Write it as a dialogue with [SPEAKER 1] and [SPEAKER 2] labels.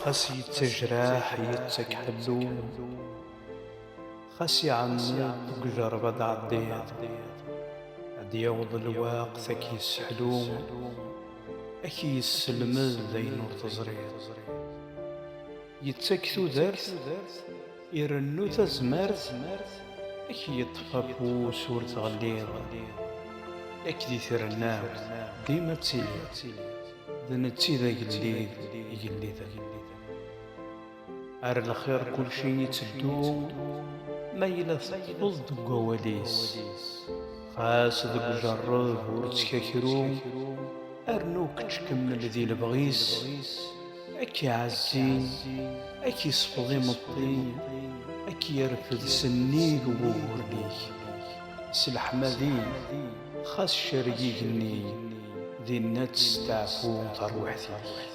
[SPEAKER 1] خاص يتجراح يتك حلوم، خاص يعنض وجربة عديت، عاد يوض الواقت أكي السحلوم، أكي يسلمد ذي نور تزريد، يتك تودرت يرنو تزمرت، أكي يطفى بوس ور تغليظ، أكي دي ترناوت ديما تسيلي، ذنتي ذا يجليد يجليد. على الخير كل شي يتدو ما إلا تطفض دق وواليس، خاص دق جرب ورتكاكرو أرنوك تكمل ذي البغيس، أكي عزين أكي صفضي مطي، أكي يرفد سنيق وورنيك سلحمة ذي خاص شرقيقني ذي النت تعفو تروحتي.